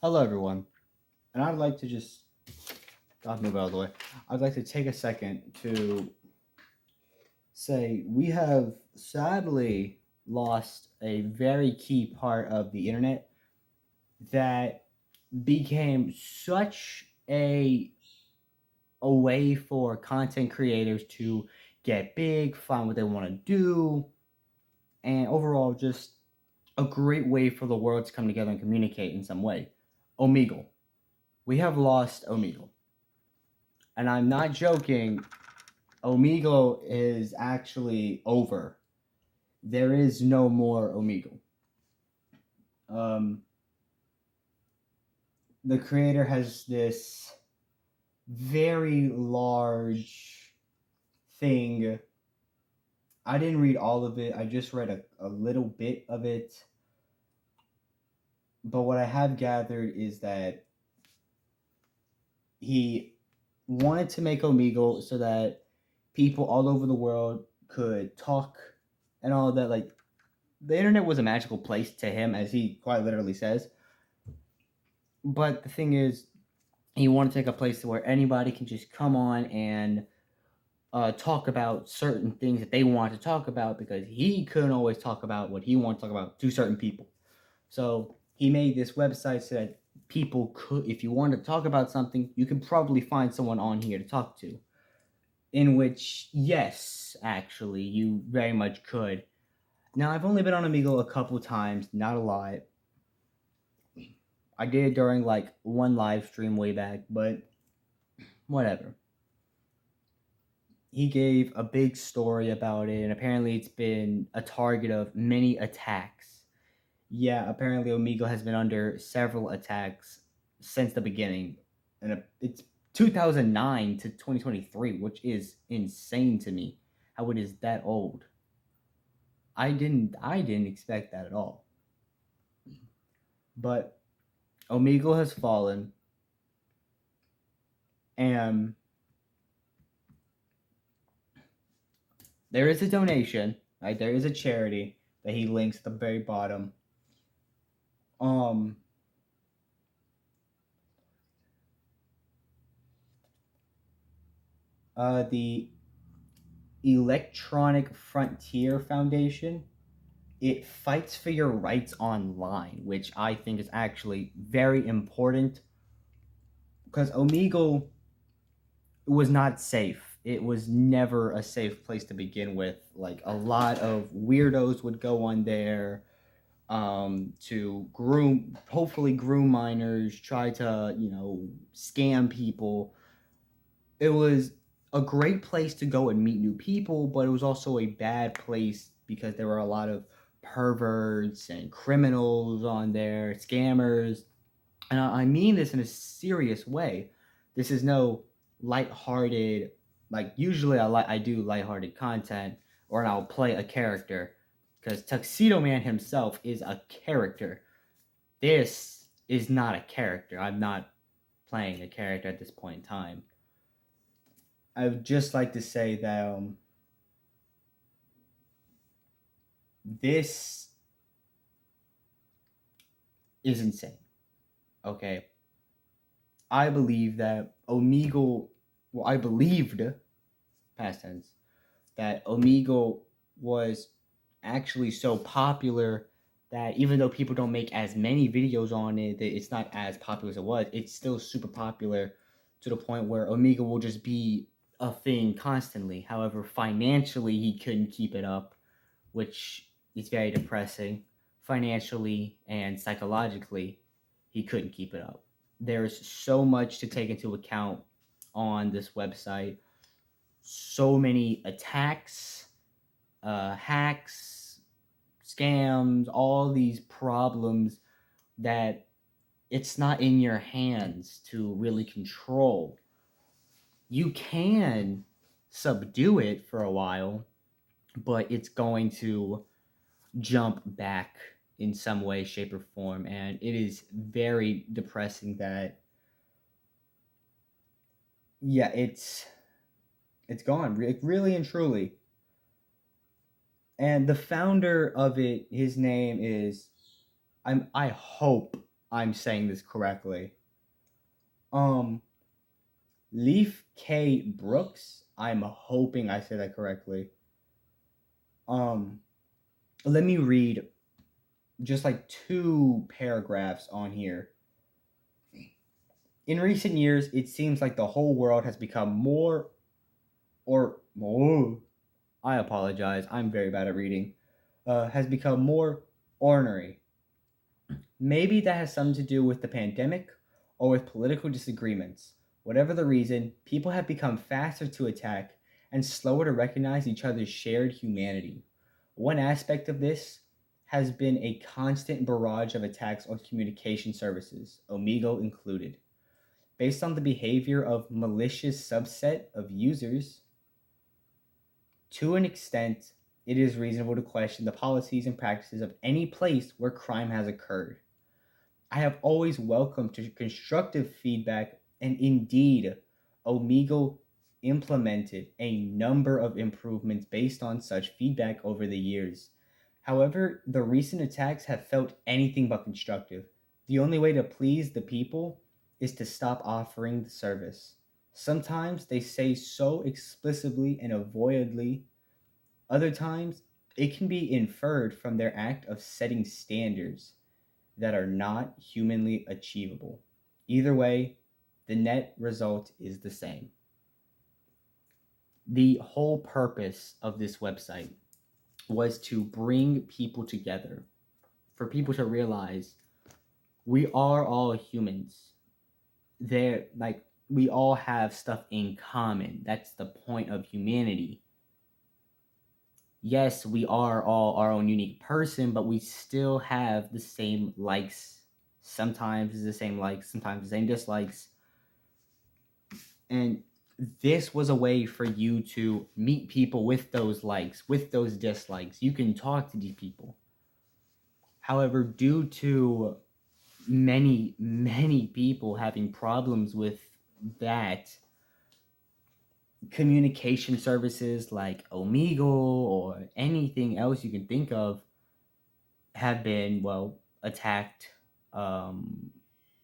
Hello, everyone. And I'd like to just, God, move out of the way. I'd like to take a second to say we have sadly lost a very key part of the internet that became such a way for content creators to get big, find what they want to do, and overall just a great way for the world to come together and communicate in some way. Omegle. We have lost Omegle. And I'm not joking. Omegle is actually over. There is no more Omegle. Um, the creator has this very large thing. I didn't read all of it. I just read a little bit of it. But what I have gathered is that he wanted to make Omegle so that people all over the world could talk and all that. Like, the internet was a magical place to him, as he quite literally says. But the thing is, he wanted to take a place where anybody can just come on and talk about certain things that they want to talk about, because he couldn't always talk about what he wanted to talk about to certain people. So he made this website so that people could, if you wanted to talk about something, you could probably find someone on here to talk to. In which, yes, actually, you very much could. Now, I've only been on Amigo a couple times, not a lot. I did it during like one live stream way back, but whatever. He gave a big story about it, and apparently it's been a target of many attacks. Yeah, apparently Omegle has been under several attacks since the beginning, and it's 2009 to 2023, which is insane to me. How it is that old. I didn't expect that at all. But Omegle has fallen, and there is a donation, right? There is a charity that he links at the very bottom. Um, the Electronic Fromtier Foundation. It fights for your rights online, which I think is actually very important, because Omegle was not safe. It was never a safe place to begin with. Like, a lot of weirdos would go on there to hopefully groom minors, try to, scam people. It was a great place to go and meet new people, but it was also a bad place because there were a lot of perverts and criminals on there, scammers. And I mean this in a serious way. This is no lighthearted, like, usually I do lighthearted content, or I'll play a character, because Tuxedo Man himself is a character. This is not a character. I'm not playing a character at this point in time. I would just like to say that this is insane. Okay, I believe that Omegle. Well, I believed, past tense, that Omegle was actually so popular that even though people don't make as many videos on it, that it's not as popular as it was. It's still super popular to the point where Omegle will just be a thing constantly. However, financially, he couldn't keep it up, which is very depressing. Financially and psychologically, he couldn't keep it up. There's so much to take into account on this website. So many attacks, hacks, scams, all these problems that it's not in your hands to really control. You can subdue it for a while, but it's going to jump back in some way, shape, or form. And it is very depressing that, yeah, it's gone, really and truly. And the founder of it, his name is, I hope I'm saying this correctly. Um, Leaf K Brooks. I'm hoping I said that correctly. Um, Let me read just like two paragraphs on here. In recent years, it seems like the whole world has become more or more. I apologize. I'm very bad at reading. Has become more ornery. Maybe that has something to do with the pandemic or with political disagreements. Whatever the reason, people have become faster to attack and slower to recognize each other's shared humanity. One aspect of this has been a constant barrage of attacks on communication services, Omegle included. Based on the behavior of malicious subset of users, to an extent, it is reasonable to question the policies and practices of any place where crime has occurred. I have always welcomed constructive feedback, and indeed, Omegle implemented a number of improvements based on such feedback over the years. However, the recent attacks have felt anything but constructive. The only way to please the people is to stop offering the service. Sometimes they say so explicitly and avoidedly, other times it can be inferred from their act of setting standards that are not humanly achievable. Either way, the net result is the same. The whole purpose of this website was to bring people together, for people to realize we are all humans. They're like we all have stuff in common. That's the point of humanity. Yes, we are all our own unique person, but we still have the same likes. Sometimes the same likes, sometimes the same dislikes. And this was a way for you to meet people with those likes, with those dislikes. You can talk to these people. However, due to many people having problems with that, communication services like Omegle or anything else you can think of have been, well, attacked, um,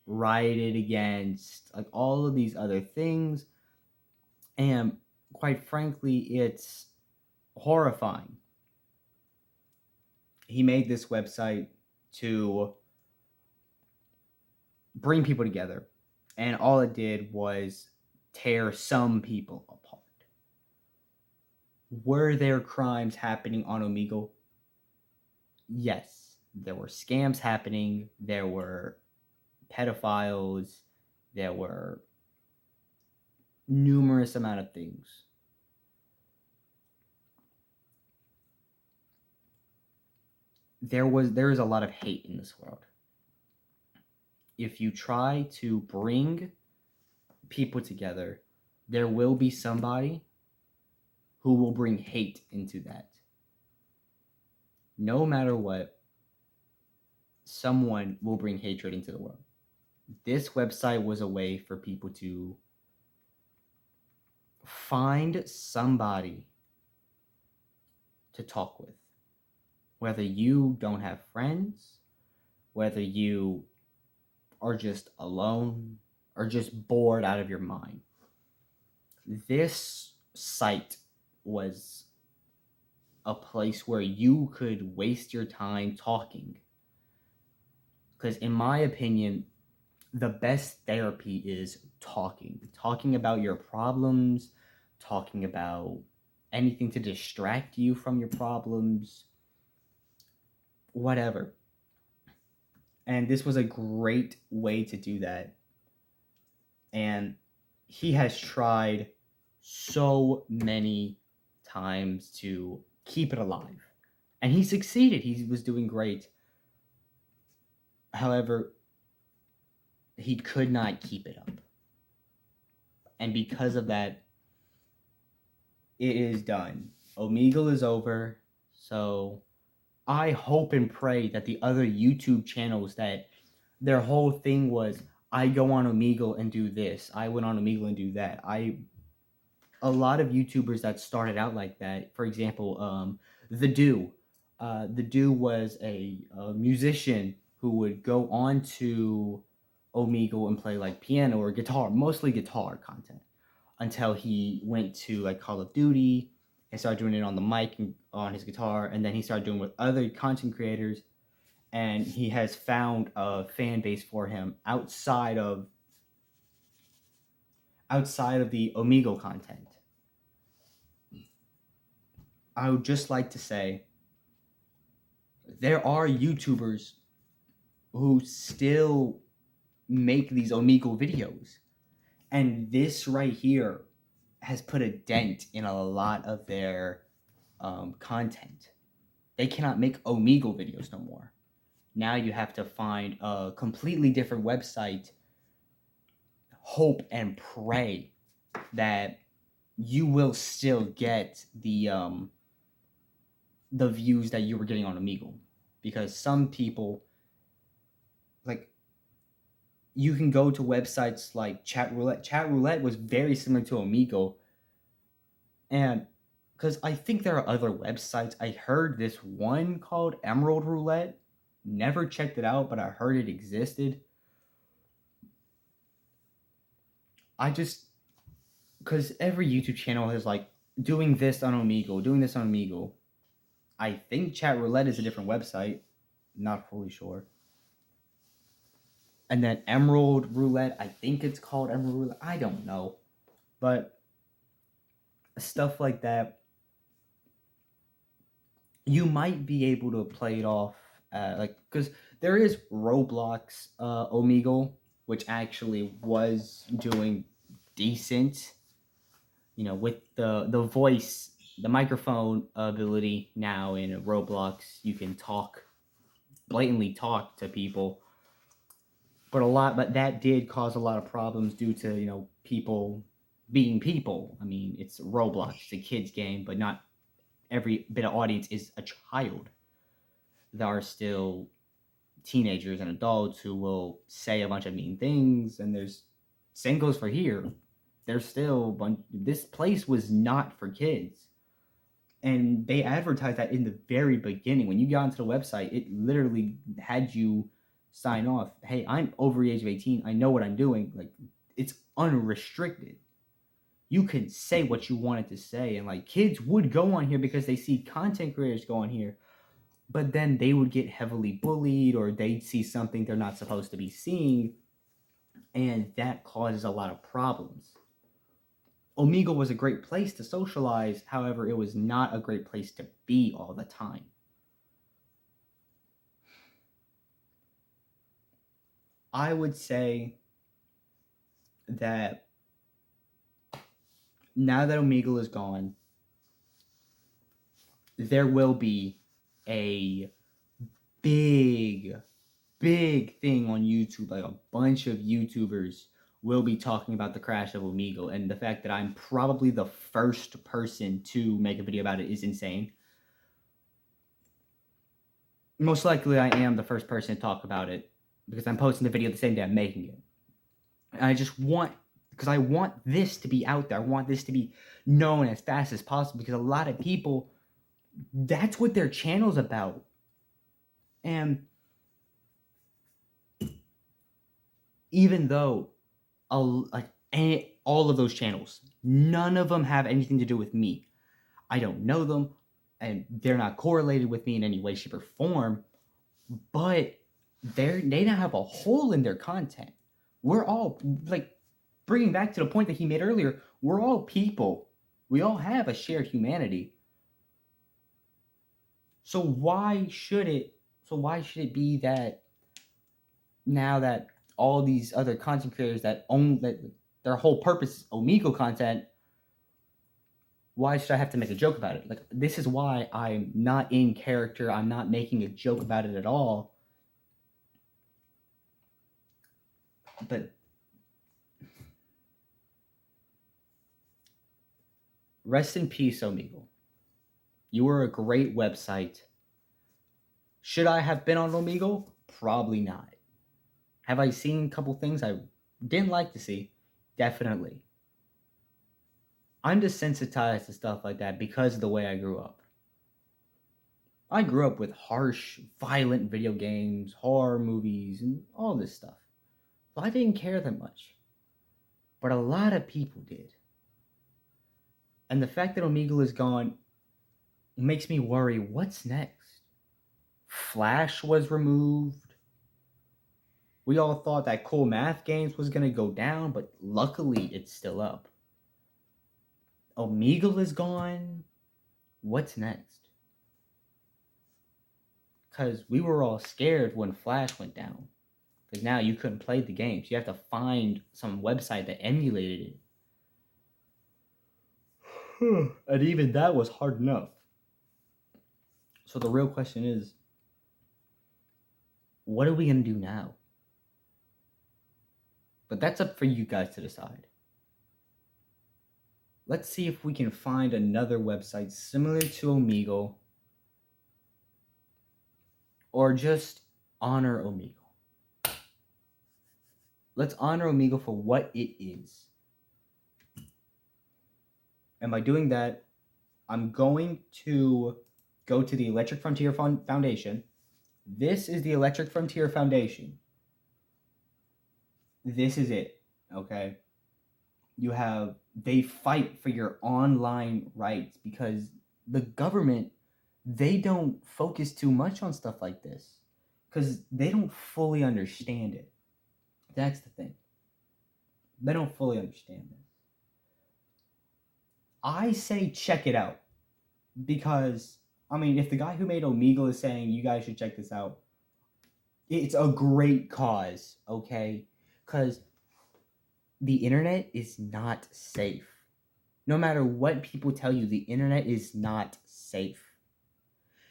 rioted against, like all of these other things. And quite frankly, it's horrifying. He made this website to bring people together, and all it did was tear some people apart. Were there crimes happening on Omegle? Yes, there were scams happening, there were pedophiles, there were numerous amount of things. There is a lot of hate in this world. If you try to bring people together, there will be somebody who will bring hate into that. No matter what, someone will bring hatred into the world. This website was a way for people to find somebody to talk with. Whether you don't have friends, whether you are just alone, or just bored out of your mind. This site was a place where you could waste your time talking. Because, in my opinion, the best therapy is talking about your problems, talking about anything to distract you from your problems, whatever. And this was a great way to do that. And he has tried so many times to keep it alive. And he succeeded. He was doing great. However, he could not keep it up. And because of that, it is done. Omegle is over. So I hope and pray that the other YouTube channels that their whole thing was, I go on Omegle and do this, I went on Omegle and do that. A lot of YouTubers that started out like that, for example, The Do. The Do was a musician who would go on to Omegle and play like piano or guitar, mostly guitar content, until he went to like Call of Duty and started doing it on the mic and on his guitar, and then he started doing it with other content creators, and he has found a fan base for him outside of the Omegle content. I would just like to say there are YouTubers who still make these Omegle videos. And this right here has put a dent in a lot of their content. They cannot make Omegle videos no more. Now you have to find a completely different website, hope and pray that you will still get the views that you were getting on Omegle. Because some people, like, you can go to websites like Chat Roulette. Chat Roulette was very similar to Omegle. And because I think there are other websites. I heard this one called Emerald Roulette. Never checked it out, but I heard it existed. Because every YouTube channel is like doing this on Omegle, doing this on Omegle. I think Chat Roulette is a different website. Not fully sure. And then Emerald Roulette, I think it's called Emerald Roulette. I don't know. But stuff like that, you might be able to play it off like, because there is Roblox Omegle, which actually was doing decent, with the voice, the microphone ability now in Roblox. You can blatantly talk to people, but that did cause a lot of problems due to people being people. I mean, it's Roblox, it's a kids game, but not every bit of audience is a child. There are still teenagers and adults who will say a bunch of mean things, and same goes for here. There's still this place was not for kids, and they advertised that in the very beginning. When you got onto the website, it literally had you sign off, hey, I'm over the age of 18, I know what I'm doing. Like, it's unrestricted. You could say what you wanted to say, and like, kids would go on here because they see content creators go on here, but then they would get heavily bullied, or they'd see something they're not supposed to be seeing, and that causes a lot of problems. Omegle was a great place to socialize, however, it was not a great place to be all the time. I would say that now that Omegle is gone, there will be a big thing on YouTube. Like, a bunch of YouTubers will be talking about the crash of Omegle, and the fact that I'm probably the first person to make a video about it is insane. Most likely I am the first person to talk about it because I'm posting the video the same day I'm making it. And I want this to be out there. I want this to be known as fast as possible, because a lot of people, that's what their channel's about. And even though all of those channels, none of them have anything to do with me. I don't know them, and they're not correlated with me in any way, shape, or form, but they now have a hole in their content. We're all, like, bringing back to the point that he made earlier, we're all people. We all have a shared humanity. So why should it be that now that all these other content creators that their whole purpose is Omegle content, why should I have to make a joke about it? Like, this is why I'm not in character. I'm not making a joke about it at all. But rest in peace, Omegle. You were a great website. Should I have been on Omegle? Probably not. Have I seen a couple things I didn't like to see? Definitely. I'm desensitized to stuff like that because of the way I grew up. I grew up with harsh, violent video games, horror movies, and all this stuff. So I didn't care that much. But a lot of people did. And the fact that Omegle is gone makes me worry, what's next? Flash was removed. We all thought that Cool Math Games was going to go down, but luckily it's still up. Omegle is gone. What's next? Because we were all scared when Flash went down. Because now you couldn't play the games. You have to find some website that emulated it. And even that was hard enough. So the real question is, what are we going to do now? But that's up for you guys to decide. Let's see if we can find another website similar to Omegle, or just honor Omegle. Let's honor Omegle for what it is. And by doing that, I'm going to go to the Electric Fromtier Foundation. This is the Electric Fromtier Foundation. This is it, okay? They fight for your online rights because the government, they don't focus too much on stuff like this because they don't fully understand it. That's the thing. They don't fully understand this. I say check it out because, I mean, if the guy who made Omegle is saying you guys should check this out, it's a great cause, okay? Because the internet is not safe. No matter what people tell you, the internet is not safe.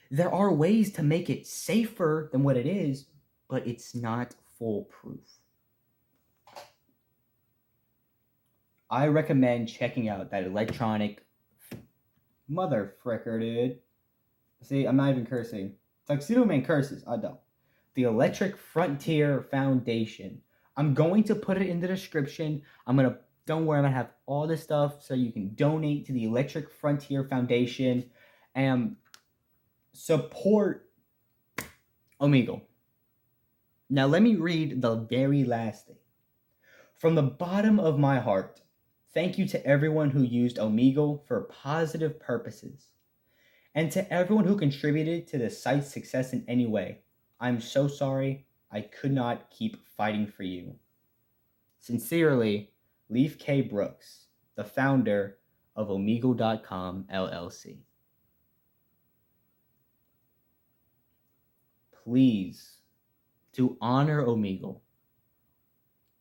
There are ways to make it safer than what it is, but it's not foolproof. I recommend checking out that electronic mother fricker, dude. See, I'm not even cursing. Tuxedo Man curses. I don't. The Electric Fromtier Foundation. I'm going to put it in the description. Don't worry, I'm gonna have all this stuff so you can donate to the Electric Fromtier Foundation and support Omegle. Now let me read the very last thing. From the bottom of my heart, thank you to everyone who used Omegle for positive purposes. And to everyone who contributed to the site's success in any way. I'm so sorry I could not keep fighting for you. Sincerely, Leif K. Brooks, the founder of Omegle.com LLC. Please, to honor Omegle,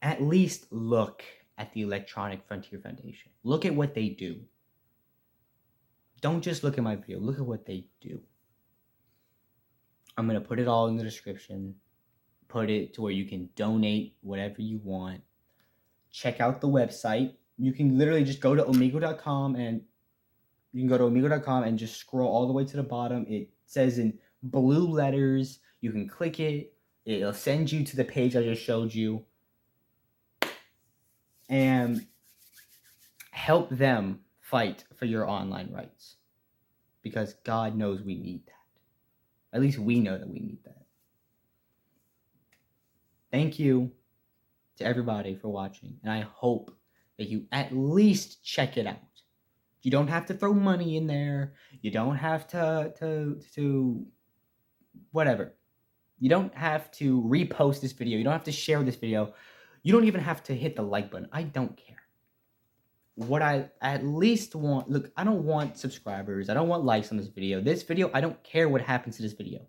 at least look at the Electronic Fromtier Foundation. Look at what they do. Don't just look at my video. Look at what they do. I'm going to put it all in the description. Put it to where you can donate whatever you want. Check out the website. You can literally just go to Omegle.com and just scroll all the way to the bottom. It says in blue letters. You can click it. It'll send you to the page I just showed you. And help them fight for your online rights. Because God knows we need that. At least we know that we need that. Thank you to everybody for watching. And I hope that you at least check it out. You don't have to throw money in there. You don't have to whatever. You don't have to repost this video. You don't have to share this video. You don't even have to hit the like button. I don't care. What I at least want, look, I don't want subscribers. I don't want likes on this video. This video, I don't care what happens to this video.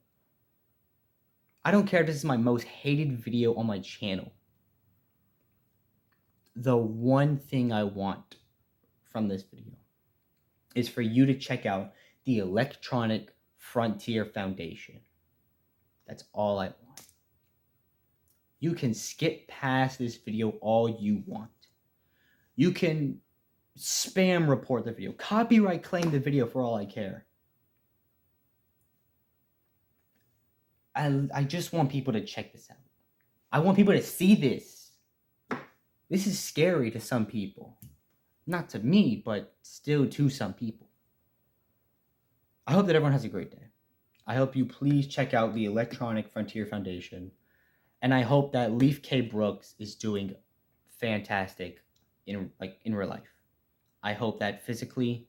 I don't care if this is my most hated video on my channel. The one thing I want from this video is for you to check out the Electronic Fromtier Foundation. That's all I want. You can skip past this video all you want. You can spam report the video, copyright claim the video for all I care. I just want people to check this out. I want people to see this. This is scary to some people. Not to me, but still to some people. I hope that everyone has a great day. I hope you please check out the Electronic Frontier Foundation, and I hope that Leaf K. Brooks is doing fantastic in real life. I hope that physically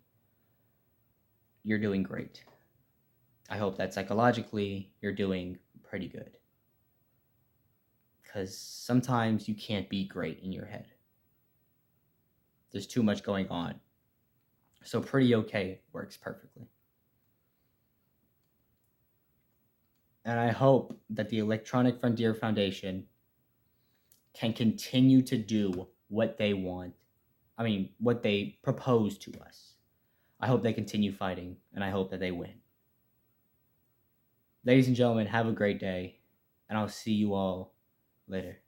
you're doing great. I hope that psychologically you're doing pretty good. Because sometimes you can't be great in your head. There's too much going on. So pretty okay works perfectly. And I hope that the Electronic Frontier Foundation can continue to do what they want. I mean, what they propose to us. I hope they continue fighting, and I hope that they win. Ladies and gentlemen, have a great day, and I'll see you all later.